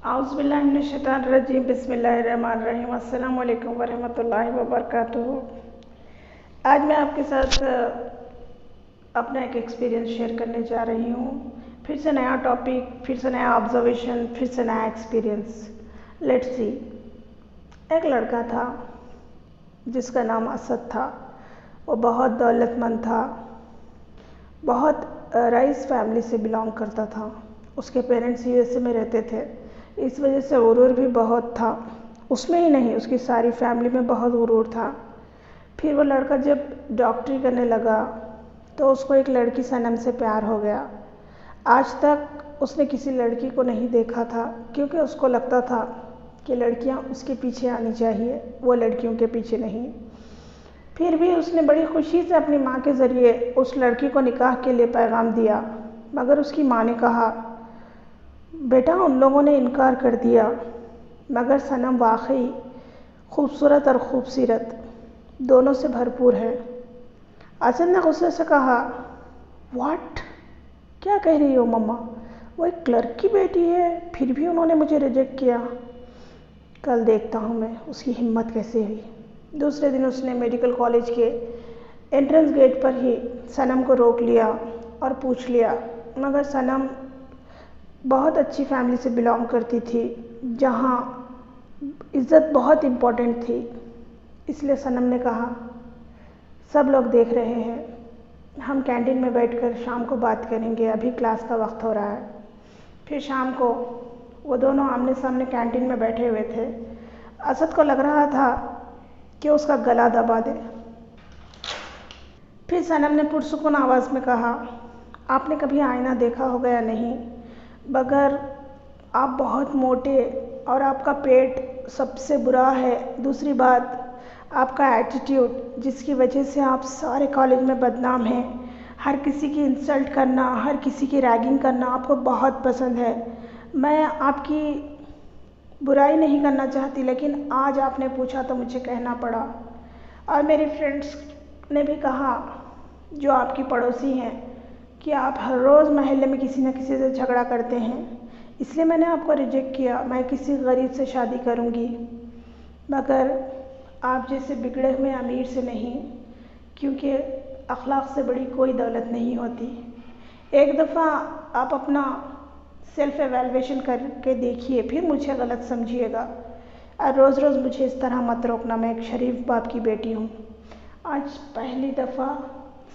आउज़ुबिल्लाहिमिनश्शैतानिर्रजीम बिस्मिल्लाहिर्रहमानिर्रहीम अस्सलामु अलैकुम वरहमतुल्लाहि वबरकातुहू। आज मैं आपके साथ अपना एक एक्सपीरियंस शेयर करने जा रही हूँ। फिर से नया टॉपिक, फिर से नया ऑब्जर्वेशन, फिर से नया एक्सपीरियंस। Let's see. एक लड़का था जिसका नाम असद था। वो बहुत दौलतमंद था, बहुत रईस फैमिली से बिलोंग करता था। उसके पेरेंट्स यूएसए में रहते थे, इस वजह से गुरूर भी बहुत था। उसमें ही नहीं, उसकी सारी फैमिली में बहुत गुरूर था। फिर वो लड़का जब डॉक्टरी करने लगा तो उसको एक लड़की सनम से प्यार हो गया। आज तक उसने किसी लड़की को नहीं देखा था, क्योंकि उसको लगता था कि लड़कियां उसके पीछे आनी चाहिए, वो लड़कियों के पीछे नहीं। फिर भी उसने बड़ी खुशी से अपनी माँ के ज़रिए उस लड़की को निकाह के लिए पैगाम दिया, मगर उसकी माँ ने कहा, बेटा उन लोगों ने इनकार कर दिया, मगर सनम वाकई खूबसूरत और खूबसीरत दोनों से भरपूर है। असद ने गुस्से से कहा, व्हाट, क्या कह रही हो मम्मा? वो एक क्लर्क की बेटी है, फिर भी उन्होंने मुझे रिजेक्ट किया। कल देखता हूँ मैं उसकी हिम्मत कैसे हुई। दूसरे दिन उसने मेडिकल कॉलेज के एंट्रेंस गेट पर ही सनम को रोक लिया और पूछ लिया, मगर सनम बहुत अच्छी फैमिली से बिलोंग करती थी, जहाँ इज़्ज़त बहुत इम्पोर्टेंट थी। इसलिए सनम ने कहा, सब लोग देख रहे हैं, हम कैंटीन में बैठकर शाम को बात करेंगे, अभी क्लास का वक्त हो रहा है। फिर शाम को वो दोनों आमने सामने कैंटीन में बैठे हुए थे। असद को लग रहा था कि उसका गला दबा दे। फिर सनम ने पुरसुकून आवाज़ में कहा, आपने कभी आईना देखा होगा या नहीं, मगर आप बहुत मोटे और आपका पेट सबसे बुरा है। दूसरी बात, आपका एटीट्यूड, जिसकी वजह से आप सारे कॉलेज में बदनाम हैं। हर किसी की इंसल्ट करना, हर किसी की रैगिंग करना आपको बहुत पसंद है। मैं आपकी बुराई नहीं करना चाहती, लेकिन आज आपने पूछा तो मुझे कहना पड़ा। और मेरे फ्रेंड्स ने भी कहा, जो आपकी पड़ोसी हैं, कि आप हर रोज़ मोहल्ले में किसी न किसी से झगड़ा करते हैं, इसलिए मैंने आपको रिजेक्ट किया। मैं किसी गरीब से शादी करूंगी, मगर आप जैसे बिगड़े हुए अमीर से नहीं, क्योंकि अखलाक से बड़ी कोई दौलत नहीं होती। एक दफ़ा आप अपना सेल्फ एवेलुएशन करके देखिए, फिर मुझे गलत समझिएगा। और रोज़ रोज़ मुझे इस तरह मत रोकना, मैं एक शरीफ बाप की बेटी हूँ। आज पहली दफ़ा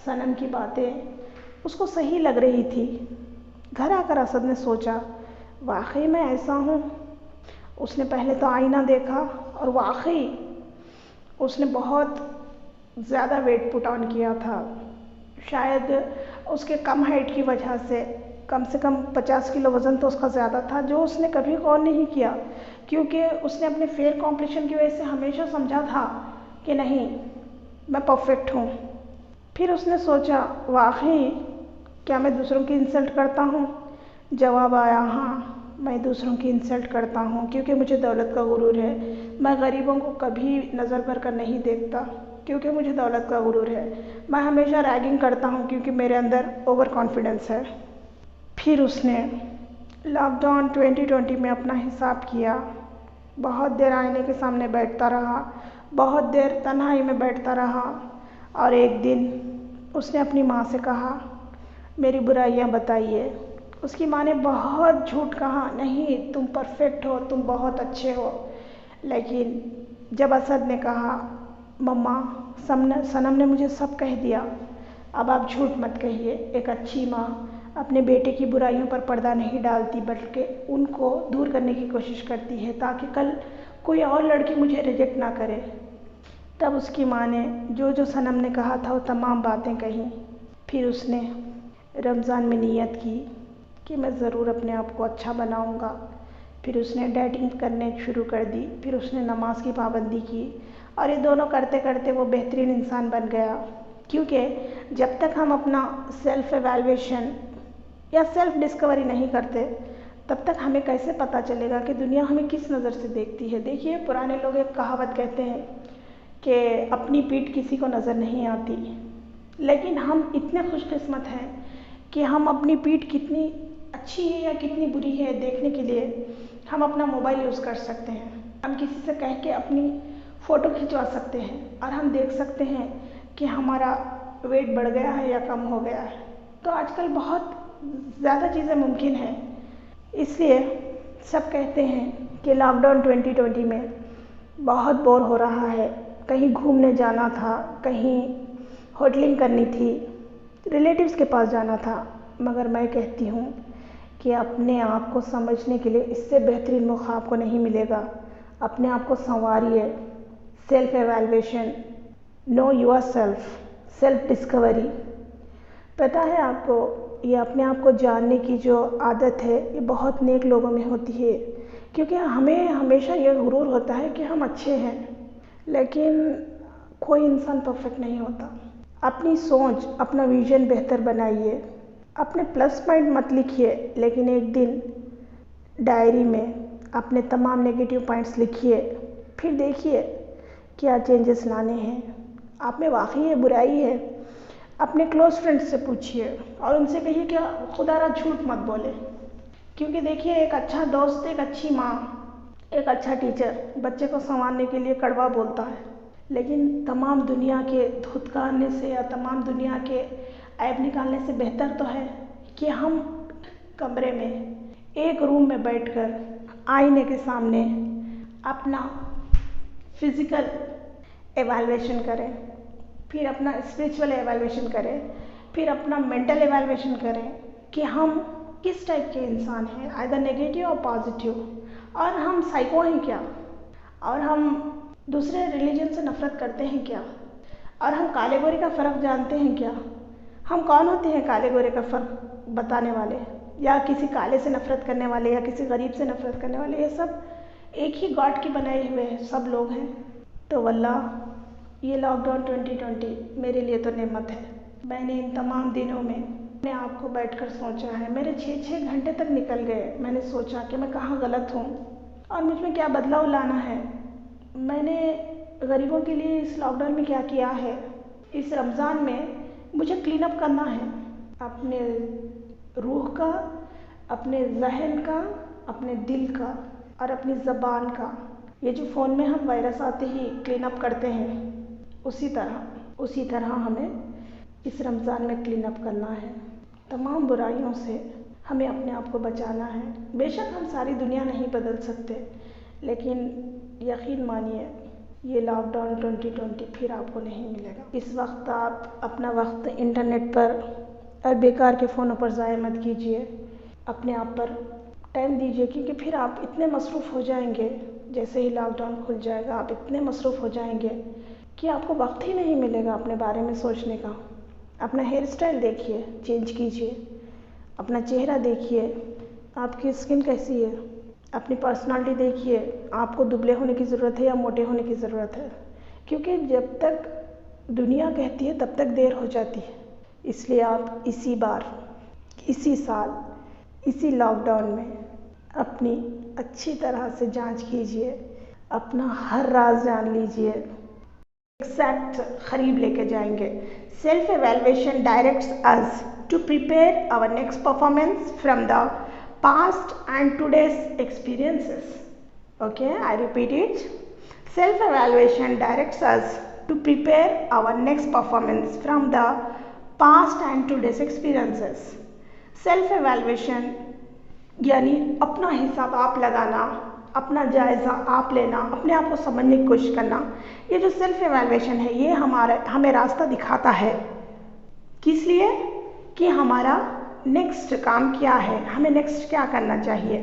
सनम की बातें उसको सही लग रही थी। घर आकर असद ने सोचा, वाकई मैं ऐसा हूँ। उसने पहले तो आईना देखा और वाकई उसने बहुत ज़्यादा वेट पुट ऑन किया था। शायद उसके कम हाइट की वजह से कम 50 किलो वज़न तो उसका ज़्यादा था, जो उसने कभी गौर नहीं किया, क्योंकि उसने अपने फेयर कॉम्प्लेक्शन की वजह से हमेशा समझा था कि नहीं, मैं परफेक्ट हूँ। फिर उसने सोचा, वाकई क्या मैं दूसरों की इंसल्ट करता हूँ? जवाब आया, हाँ, मैं दूसरों की इंसल्ट करता हूँ, क्योंकि मुझे दौलत का गुरूर है। मैं गरीबों को कभी नज़र भर कर नहीं देखता, क्योंकि मुझे दौलत का गुरूर है। मैं हमेशा रैगिंग करता हूँ, क्योंकि मेरे अंदर ओवर कॉन्फिडेंस है। फिर उसने लॉकडाउन 2020 में अपना हिसाब किया। बहुत देर आईने के सामने बैठता रहा, बहुत देर तन्हाई में बैठता रहा। और एक दिन उसने अपनी माँ से कहा, मेरी बुराइयाँ बताइए। उसकी माँ ने बहुत झूठ कहा, नहीं तुम परफेक्ट हो, तुम बहुत अच्छे हो। लेकिन जब असद ने कहा, मम्मा सनम ने मुझे सब कह दिया, अब आप झूठ मत कहिए। एक अच्छी माँ अपने बेटे की बुराइयों पर पर्दा नहीं डालती, बल्कि उनको दूर करने की कोशिश करती है, ताकि कल कोई और लड़की मुझे रिजेक्ट ना करे। तब उसकी माँ ने जो जो सनम ने कहा था वो तमाम बातें कहीं। फिर उसने रमज़ान में नियत की कि मैं ज़रूर अपने आप को अच्छा बनाऊंगा। फिर उसने डाइटिंग करने शुरू कर दी, फिर उसने नमाज की पाबंदी की, और ये दोनों करते करते वो बेहतरीन इंसान बन गया। क्योंकि जब तक हम अपना सेल्फ एवेलुएशन या सेल्फ डिस्कवरी नहीं करते, तब तक हमें कैसे पता चलेगा कि दुनिया हमें किस नज़र से देखती है। देखिए, पुराने लोग एक कहावत कहते हैं कि अपनी पीठ किसी को नज़र नहीं आती, लेकिन हम इतने खुशकिस्मत हैं कि हम अपनी पीठ कितनी अच्छी है या कितनी बुरी है देखने के लिए हम अपना मोबाइल यूज़ कर सकते हैं, हम किसी से कह के अपनी फ़ोटो खिंचवा सकते हैं और हम देख सकते हैं कि हमारा वेट बढ़ गया है या कम हो गया है। तो आजकल बहुत ज़्यादा चीज़ें मुमकिन हैं। इसलिए सब कहते हैं कि लॉकडाउन 2020 में बहुत बोर हो रहा है, कहीं घूमने जाना था, कहीं होटलिंग करनी थी, रिलेटिव्स के पास जाना था। मगर मैं कहती हूँ कि अपने आप को समझने के लिए इससे बेहतरीन मौका आपको नहीं मिलेगा। अपने आप को संवारिए, self evaluation, know your self, self discovery. पता है आपको, ये अपने आप को जानने की जो आदत है ये बहुत नेक लोगों में होती है, क्योंकि हमें हमेशा ये गुरूर होता है कि हम अच्छे हैं, लेकिन कोई इंसान परफेक्ट नहीं होता। अपनी सोच, अपना विजन बेहतर बनाइए, अपने प्लस पॉइंट मत लिखिए, लेकिन एक दिन डायरी में अपने तमाम नेगेटिव पॉइंट्स लिखिए, फिर देखिए क्या चेंजेस लाने हैं। आप में वाकई ये बुराई है, अपने क्लोज फ्रेंड्स से पूछिए और उनसे कहिए कि खुदारा झूठ मत बोले, क्योंकि देखिए एक अच्छा दोस्त, एक अच्छी माँ, एक अच्छा टीचर बच्चे को संवारने के लिए कड़वा बोलता है, लेकिन तमाम दुनिया के धुतकारने से या तमाम दुनिया के ऐब निकालने से बेहतर तो है कि हम कमरे में एक रूम में बैठकर आईने के सामने अपना फिज़िकल एवेल्युएशन करें, फिर अपना स्पिरिचुअल एवेल्युएशन करें, फिर अपना मेंटल एवेल्युएशन करें कि हम किस टाइप के इंसान हैं, आइदर नेगेटिव और पॉजिटिव, और हम साइको हैं क्या, और हम दूसरे रिलीजन से नफ़रत करते हैं क्या, और हम काले गोरे का फ़र्क जानते हैं क्या। हम कौन होते हैं काले गोरे का फ़र्क बताने वाले, या किसी काले से नफ़रत करने वाले, या किसी गरीब से नफ़रत करने वाले। ये सब एक ही गॉड के बनाए हुए सब लोग हैं। तो वल्लाह ये लॉकडाउन 2020 मेरे लिए तो नेमत है। मैंने इन तमाम दिनों में अपने आप को बैठकर सोचा है, मेरे 6-6 घंटे तक निकल गए। मैंने सोचा कि मैं कहाँ गलत हूँ और मुझ में क्या बदलाव लाना है। मैंने गरीबों के लिए इस लॉकडाउन में क्या किया है। इस रमज़ान में मुझे क्लीन अप करना है, अपने रूह का, अपने जहन का, अपने दिल का और अपनी ज़बान का। ये जो फ़ोन में हम वायरस आते ही क्लीन अप करते हैं, उसी तरह हमें इस रमज़ान में क्लीन अप करना है। तमाम बुराइयों से हमें अपने आप को बचाना है। बेशक हम सारी दुनिया नहीं बदल सकते, लेकिन यकीन मानिए ये लॉकडाउन 2020 फिर आपको नहीं मिलेगा। इस वक्त आप अपना वक्त इंटरनेट पर और बेकार के फ़ोनों पर ज़ाया मत कीजिए। अपने आप पर टाइम दीजिए, क्योंकि फिर आप इतने मसरूफ़ हो जाएंगे, जैसे ही लॉकडाउन खुल जाएगा आप इतने मसरूफ़ हो जाएंगे कि आपको वक्त ही नहीं मिलेगा अपने बारे में सोचने का। अपना हेयर स्टाइल देखिए, चेंज कीजिए, अपना चेहरा देखिए, आपकी स्किन कैसी है, अपनी पर्सनालिटी देखिए, आपको दुबले होने की ज़रूरत है या मोटे होने की ज़रूरत है, क्योंकि जब तक दुनिया कहती है तब तक देर हो जाती है। इसलिए आप इसी बार, इसी साल, इसी लॉकडाउन में अपनी अच्छी तरह से जांच कीजिए, अपना हर राज जान लीजिए। एग्जैक्ट करीब लेके जाएंगे। Self evaluation directs us to prepare our next performance from the past and today's experiences. Okay, I repeat it. Self evaluation directs us to prepare our next performance from the past and today's experiences. Self evaluation यानी अपना हिसाब आप लगाना, अपना जायज़ा आप लेना, अपने आप को समझने की कोशिश करना। ये जो सेल्फ एवेल्युएशन है ये हमें रास्ता दिखाता है। किस लिए? कि हमारा नेक्स्ट काम क्या है, हमें नेक्स्ट क्या करना चाहिए,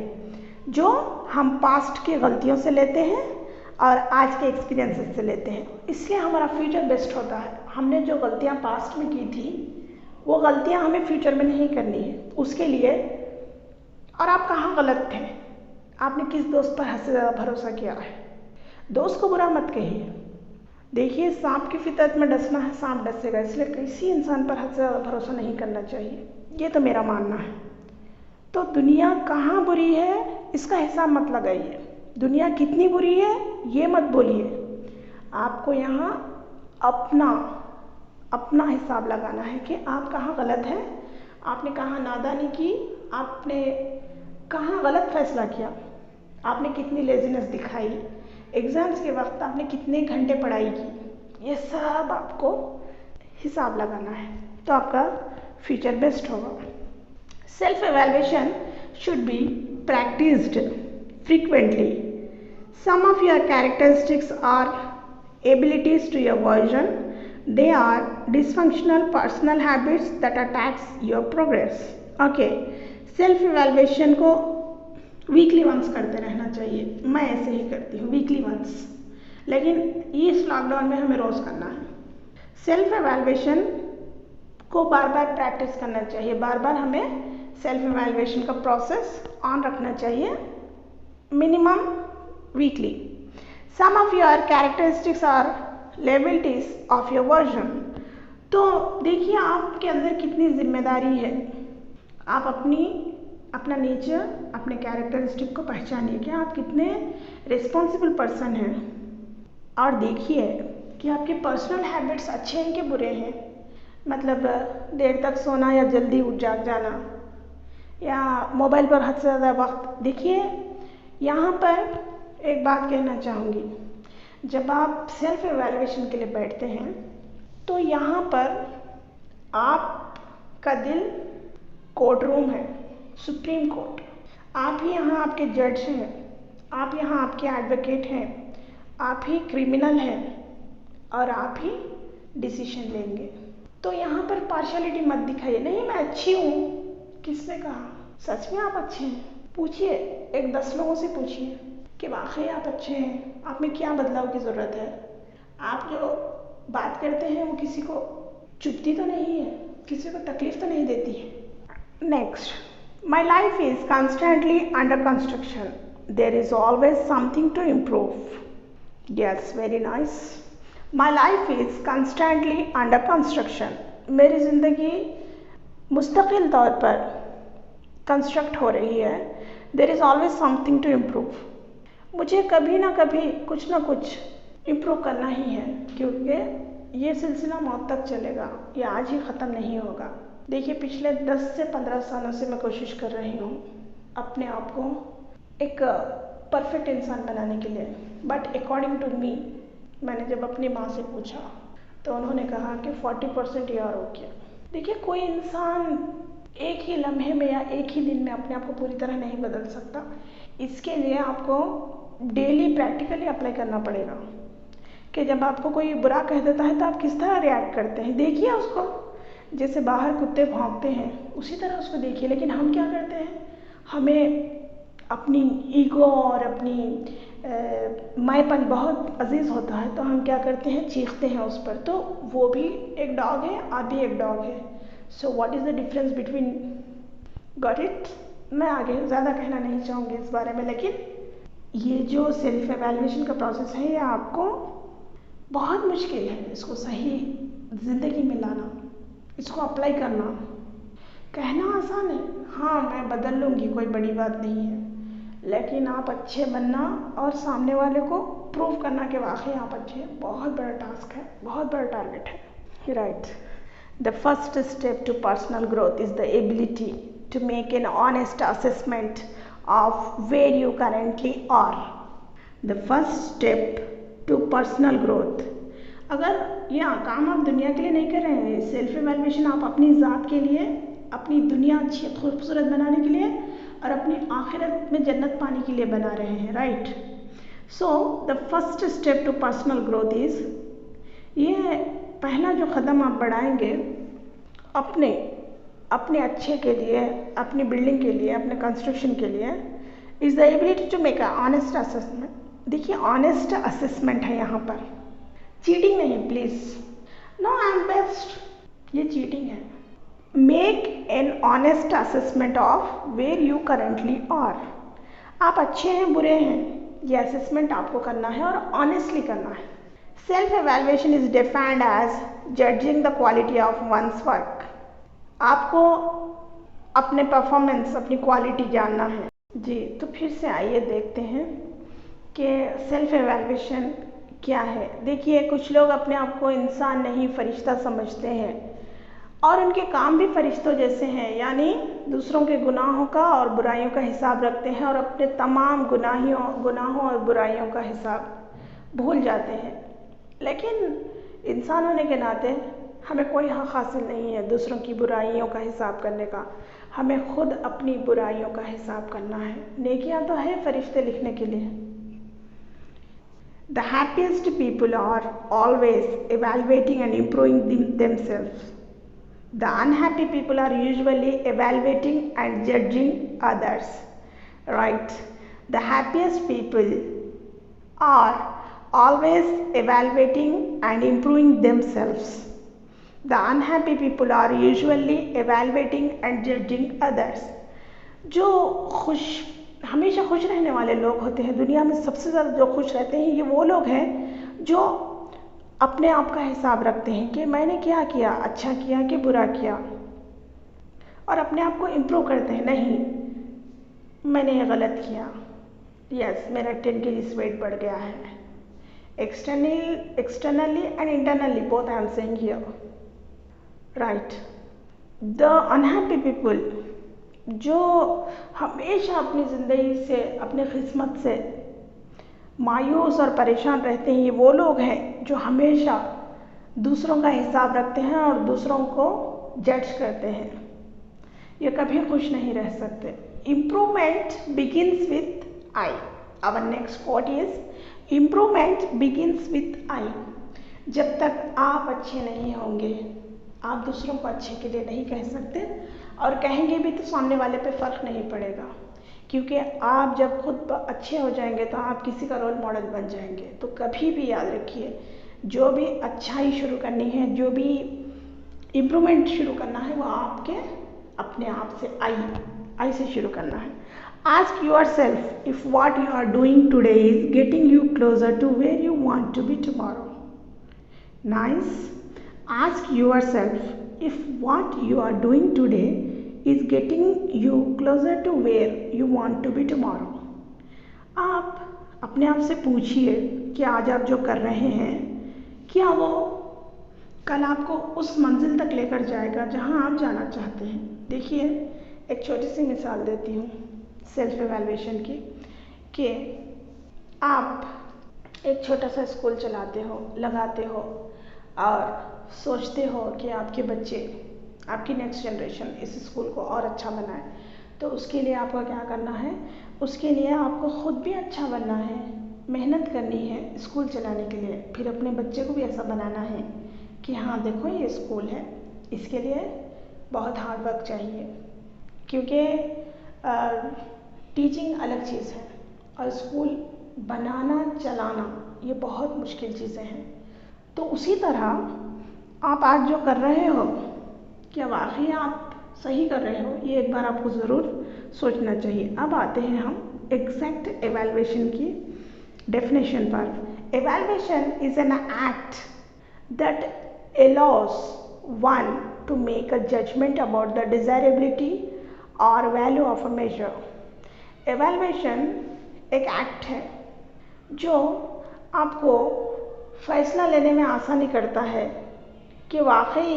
जो हम पास्ट की गलतियों से लेते हैं और आज के एक्सपीरियंसेस से लेते हैं। इसलिए हमारा फ्यूचर बेस्ट होता है। हमने जो गलतियाँ पास्ट में की थी वो गलतियाँ हमें फ्यूचर में नहीं करनी है। उसके लिए, और आप कहाँ गलत थे, आपने किस दोस्त पर हद से ज़्यादा भरोसा किया है। दोस्त को बुरा मत कहिए। देखिए, सांप की फितरत में डसना है, सांप डसेगा, इसलिए किसी इंसान पर हद से ज़्यादा भरोसा नहीं करना चाहिए। ये तो मेरा मानना है। तो दुनिया कहाँ बुरी है इसका हिसाब मत लगाइए, दुनिया कितनी बुरी है ये मत बोलिए। आपको यहाँ अपना हिसाब लगाना है कि आप कहाँ गलत हैं, आपने कहाँ नादानी की, आपने कहाँ गलत फैसला किया। आपने कितनी लेजीनेस दिखाई, एग्ज़ाम्स के वक्त आपने कितने घंटे पढ़ाई की, ये सब आपको हिसाब लगाना है, तो आपका फ्यूचर बेस्ट होगा। Self evaluation should be practiced frequently. Some of your characteristics are abilities to your version. They are dysfunctional personal habits that attacks your progress. Okay, self evaluation को वीकली वंस करते रहना चाहिए। मैं ऐसे ही करती हूँ weekly once, लेकिन इस लॉकडाउन में हमें रोज़ करना है। सेल्फ इवेल्युएशन को बार बार प्रैक्टिस करना चाहिए, बार बार हमें सेल्फ इवेल्युएशन का प्रोसेस ऑन रखना चाहिए, minimum weekly. Some of your characteristics are liabilities of your version. तो देखिए आपके अंदर कितनी जिम्मेदारी है, आप अपना नेचर, अपने कैरेक्टरिस्टिक को पहचानिए कि आप कितने रिस्पॉन्सिबल पर्सन हैं, और देखिए कि आपके पर्सनल हैबिट्स अच्छे हैं कि बुरे हैं। मतलब देर तक सोना या जल्दी उठ जाग जाना, या मोबाइल पर हद से ज़्यादा वक्त। देखिए यहाँ पर एक बात कहना चाहूँगी, जब आप सेल्फ एवेल्युएशन के लिए बैठते हैं तो यहाँ पर आपका दिल कोर्ट रूम है, सुप्रीम कोर्ट। आप ही यहाँ आपके जज हैं, आप यहाँ आपके एडवोकेट हैं, आप ही क्रिमिनल हैं और आप ही डिसीजन लेंगे। तो यहाँ पर पार्शियलिटी मत दिखाइए, नहीं मैं अच्छी हूँ। किसने कहा? सच में आप अच्छे हैं? पूछिए, एक 10 लोगों से पूछिए कि वाकई आप अच्छे हैं, आप में क्या बदलाव की ज़रूरत है। आप जो बात करते हैं वो किसी को चुभती तो नहीं है, किसी को तकलीफ तो नहीं देती है। Next, my life is constantly under construction, there is always something to improve. Yes, very nice. My life is constantly under construction, मेरी ज़िंदगी मुस्तकिल तौर पर कंस्ट्रक्ट हो रही है। There is always something to improve, मुझे कभी ना कभी कुछ ना कुछ इम्प्रूव करना ही है, क्योंकि ये सिलसिला मौत तक चलेगा, ये आज ही ख़त्म नहीं होगा। देखिए पिछले 10 से 15 सालों से मैं कोशिश कर रही हूँ अपने आप को एक परफेक्ट इंसान बनाने के लिए, बट अकॉर्डिंग टू मी, मैंने जब अपनी माँ से पूछा तो उन्होंने कहा कि 40% यार हो गया। देखिए कोई इंसान एक ही लम्हे में या एक ही दिन में अपने आप को पूरी तरह नहीं बदल सकता। इसके लिए आपको डेली प्रैक्टिकली अप्लाई करना पड़ेगा कि जब आपको कोई बुरा कह देता है तो आप किस तरह रिएक्ट करते हैं। देखिए उसको, जैसे बाहर कुत्ते भौंकते हैं उसी तरह उसको देखिए। लेकिन हम क्या करते हैं, हमें अपनी ईगो और अपनी मैंपन बहुत अजीज़ होता है, तो हम क्या करते हैं, चीखते हैं उस पर। तो वो भी एक डॉग है, आप भी एक डॉग है। So what is the difference between, got it? मैं आगे ज़्यादा कहना नहीं चाहूँगी इस बारे में, लेकिन ये जो सेल्फ एवेल्युएशन का प्रोसेस है ये आपको बहुत मुश्किल है, इसको सही ज़िंदगी में लाना, इसको अप्लाई करना। कहना आसान है, हाँ मैं बदल लूँगी, कोई बड़ी बात नहीं है, लेकिन आप अच्छे बनना और सामने वाले को प्रूव करना कि वाकई आप अच्छे हैं, बहुत बड़ा टास्क है, बहुत बड़ा टारगेट है। Right, the first step to personal growth is the ability to make an honest assessment of where you currently are. The first step to personal growth, अगर यह काम आप दुनिया के लिए नहीं कर रहे हैं, सेल्फ इवेल्युएशन आप अपनी ज़ात के लिए, अपनी दुनिया अच्छी खूबसूरत बनाने के लिए और अपनी आखिरत में जन्नत पाने के लिए बना रहे हैं। Right, so the first step to personal growth is, ये पहला जो कदम आप बढ़ाएंगे अपने अच्छे के लिए, अपनी बिल्डिंग के लिए, अपने कंस्ट्रक्शन के लिए, is the ability to make a honest assessment. देखिए ऑनेस्ट असेसमेंट है यहाँ पर, चीटिंग नहीं please, no I am best, ये चीटिंग है। Make an honest assessment of where you currently are, आप अच्छे हैं बुरे हैं, ये असेसमेंट आपको करना है और ऑनेस्टली करना है। Self evaluation is defined as judging the quality of one's work, आपको अपने परफॉर्मेंस, अपनी क्वालिटी जानना है। जी, तो फिर से आइए देखते हैं कि सेल्फ एवेल्युएशन क्या है। देखिए कुछ लोग अपने आप को इंसान नहीं फरिश्ता समझते हैं, और उनके काम भी फरिश्तों जैसे हैं, यानी दूसरों के गुनाहों का और बुराइयों का हिसाब रखते हैं और अपने तमाम गुनाहों और बुराइयों का हिसाब भूल जाते हैं। लेकिन इंसान होने के नाते हमें कोई हक हासिल नहीं है दूसरों की बुराइयों का हिसाब करने का। हमें खुद अपनी बुराइयों का हिसाब करना है। नेकियां तो है फरिश्ते लिखने के लिए। The happiest people are always evaluating and improving themselves. The unhappy people are usually evaluating and judging others. Right? The happiest people are always evaluating and improving themselves. The unhappy people are usually evaluating and judging others. जो हमेशा खुश रहने वाले लोग होते हैं, दुनिया में सबसे ज़्यादा जो खुश रहते हैं, ये वो लोग हैं जो अपने आप का हिसाब रखते हैं कि मैंने क्या किया, अच्छा किया कि बुरा किया, और अपने आप को इम्प्रूव करते हैं। नहीं, मैंने ये गलत किया, यस मेरा 10 kg वेट बढ़ गया है। Externally and internally both I am saying here, right. The unhappy people जो हमेशा अपनी ज़िंदगी से, अपने किस्मत से मायूस और परेशान रहते हैं, ये वो लोग हैं जो हमेशा दूसरों का हिसाब रखते हैं और दूसरों को जज करते हैं। ये कभी खुश नहीं रह सकते। Improvement begins with I. Our next quote is improvement begins with I. जब तक आप अच्छे नहीं होंगे, आप दूसरों को अच्छे के लिए नहीं कह सकते, और कहेंगे भी तो सामने वाले पे फ़र्क नहीं पड़ेगा, क्योंकि आप जब खुद अच्छे हो जाएंगे तो आप किसी का रोल मॉडल बन जाएंगे। तो कभी भी याद रखिए, जो भी अच्छाई शुरू करनी है, जो भी इम्प्रूवमेंट शुरू करना है, वो आपके अपने आप से आई से शुरू करना है। Ask yourself if what you are doing today is getting you closer to where you want to be tomorrow. Nice. Ask yourself if what you are doing today is getting you closer to where you want to be tomorrow. आप अपने आप से पूछिए कि आज आप जो कर रहे हैं, क्या वो कल आपको उस मंजिल तक लेकर जाएगा जहां आप जाना चाहते हैं। देखिए, एक छोटी सी मिसाल देती हूँ सेल्फ एवेल्युएशन की, कि आप एक छोटा सा स्कूल चलाते हो, लगाते हो और सोचते हो कि आपके बच्चे, आपकी नेक्स्ट जनरेशन इस स्कूल को और अच्छा बनाए। तो उसके लिए आपको क्या करना है? उसके लिए आपको खुद भी अच्छा बनना है, मेहनत करनी है स्कूल चलाने के लिए। फिर अपने बच्चे को भी ऐसा बनाना है कि हाँ देखो ये स्कूल है, इसके लिए बहुत हार्ड वर्क चाहिए, क्योंकि टीचिंग अलग चीज़ है और स्कूल बनाना चलाना ये बहुत मुश्किल चीज़ें हैं। तो उसी तरह आप आज जो कर रहे हो, क्या वाकई आप सही कर रहे हो? ये एक बार आपको ज़रूर सोचना चाहिए। अब आते हैं हम एग्जैक्ट एवेल्युएशन की डेफिनेशन पर। Evaluation is an act that allows one to make a judgment about the desirability or value of a measure. Evaluation एक एक्ट है जो आपको फैसला लेने में आसानी करता है कि वाकई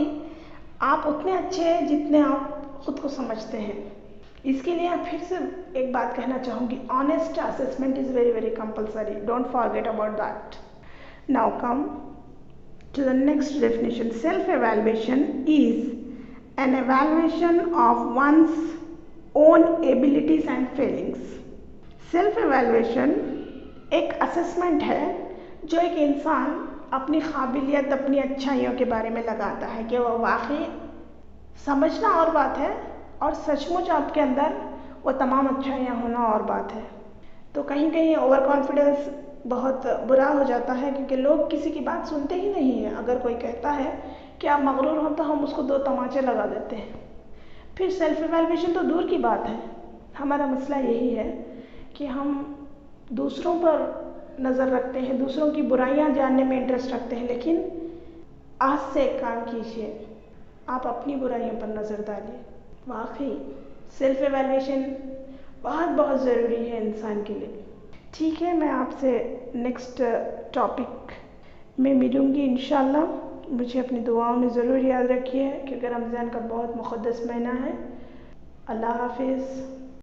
आप उतने अच्छे हैं जितने आप खुद को समझते हैं। इसके लिए फिर से एक बात कहना चाहूँगी, honest assessment is very very compulsory, don't forget about that. Now come to the next definition. Self evaluation is an evaluation of one's own abilities and feelings. Self evaluation एक असेसमेंट है जो एक इंसान अपनी काबिलियत, अपनी अच्छाइयों के बारे में लगाता है कि वह वाकई समझना और बात है, और सचमुच आपके अंदर वो तमाम अच्छाइयाँ होना और बात है। तो कहीं कहीं ओवर कॉन्फिडेंस बहुत बुरा हो जाता है, क्योंकि लोग किसी की बात सुनते ही नहीं हैं। अगर कोई कहता है कि आप मगरूर हो तो हम उसको 2 तमाचे लगा देते हैं। फिर सेल्फ एवेल्युएशन तो दूर की बात है। हमारा मसला यही है कि हम दूसरों पर नज़र रखते हैं, दूसरों की बुराइयां जानने में इंटरेस्ट रखते हैं, लेकिन आज से एक काम कीजिए, आप अपनी बुराइयों पर नज़र डालिए। वाकई सेल्फ एवेल्युएशन बहुत बहुत ज़रूरी है इंसान के लिए। ठीक है, मैं आपसे नेक्स्ट टॉपिक में मिलूँगी इंशाल्लाह। मुझे अपनी दुआओं में ज़रूर याद रखिए क्योंकि रमज़ान का बहुत मुक़द्दस महीना है। अल्लाह हाफ़िज़।